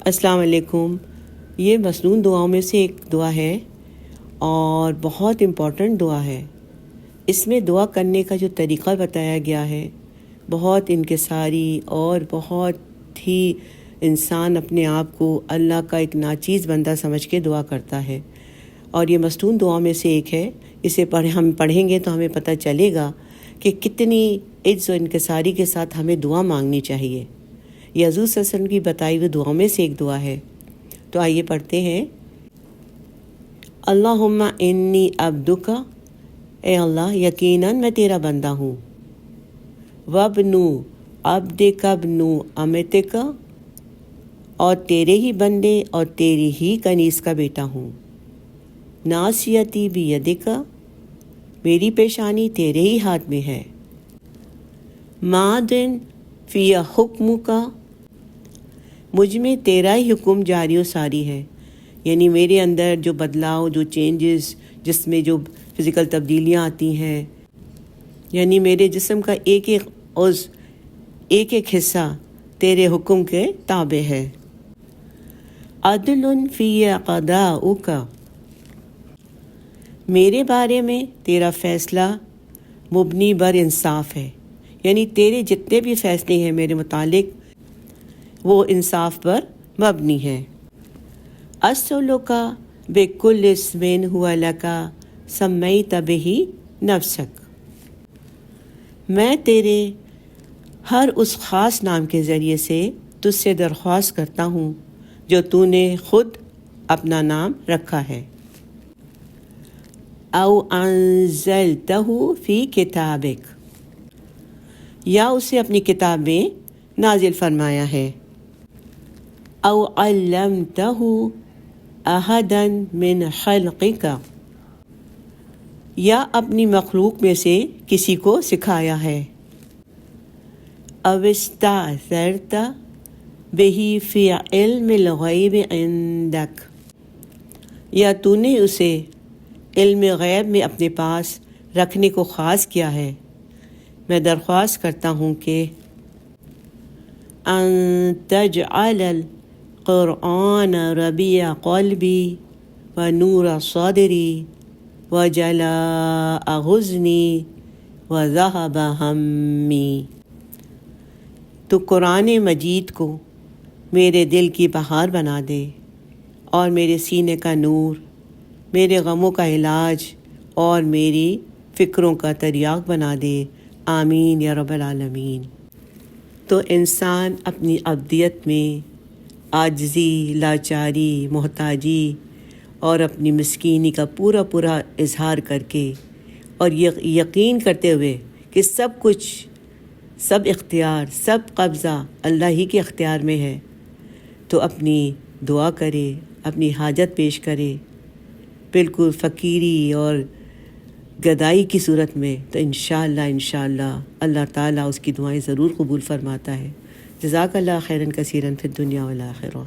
السلام علیکم۔ یہ مسنون دعاؤں میں سے ایک دعا ہے اور بہت امپورٹنٹ دعا ہے۔ اس میں دعا کرنے کا جو طریقہ بتایا گیا ہے بہت انکساری اور بہت ہی انسان اپنے آپ کو اللہ کا ایک ناچیز بندہ سمجھ کے دعا کرتا ہے، اور یہ مسنون دعاؤں میں سے ایک ہے۔ اسے ہم پڑھیں گے تو ہمیں پتہ چلے گا کہ کتنی عجز و انکساری کے ساتھ ہمیں دعا مانگنی چاہیے۔ یہ حضور صلی اللہ علیہ وسلم کی بتائی ہوئی دعاؤں میں سے ایک دعا ہے۔ تو آئیے پڑھتے ہیں۔ اللہم انی عبدک، اے اللہ یقیناً میں تیرا بندہ ہوں، وابنو عبدک ابنو امتک، اور تیرے ہی بندے اور تیری ہی کنیز کا بیٹا ہوں، ناصیتی بیدک، میری پیشانی تیرے ہی ہاتھ میں ہے، ماضٍ فی حکمک، مجھ میں تیرا ہی حکم جاری و ساری ہے، یعنی میرے اندر جو بدلاؤ، جو چینجز، جس میں جو فزیکل تبدیلیاں آتی ہیں، یعنی میرے جسم کا ایک ایک عضو، ایک ایک حصہ تیرے حکم کے تابع ہے۔ عدل فی قضاؤک، میرے بارے میں تیرا فیصلہ مبنی بر انصاف ہے، یعنی تیرے جتنے بھی فیصلے ہیں میرے متعلق وہ انصاف پر مبنی ہے۔ اسألک بکل اسم ھو لک سمیت بہ نفسک، میں تیرے ہر اس خاص نام کے ذریعے سے تجھ سے درخواست کرتا ہوں جو تو نے خود اپنا نام رکھا ہے، او انزلتہ فی کتابک، یا اسے اپنی کتاب میں نازل فرمایا ہے، او علمتہ احدا من خلقک، یا اپنی مخلوق میں سے کسی کو سکھایا ہے، او استأثرت بہ فی علم الغیب عندک، یا تو نے اسے علم غیب میں اپنے پاس رکھنے کو خاص کیا ہے۔ میں درخواست کرتا ہوں کہ ان تجعل القرآن ربیع قلبی ونور صدری وجلاء حزنی وذہب ہمی، تو قرآن مجید کو میرے دل کی بہار بنا دے اور میرے سینے کا نور، میرے غموں کا علاج اور میری فکروں کا تریاق بنا دے، آمین یا رب العالمین۔ تو انسان اپنی عبدیت میں عاجزی، لاچاری، محتاجی اور اپنی مسکینی کا پورا اظہار کر کے اور یقین کرتے ہوئے کہ سب کچھ، سب اختیار، سب قبضہ اللہ ہی کے اختیار میں ہے، تو اپنی دعا کرے، اپنی حاجت پیش کرے بالکل فقیری اور گدائی کی صورت میں، تو انشاءاللہ اللہ تعالیٰ اس کی دعائیں ضرور قبول فرماتا ہے۔ جزاک اللہ خیراً کثیراً فی الدنیا والآخرہ۔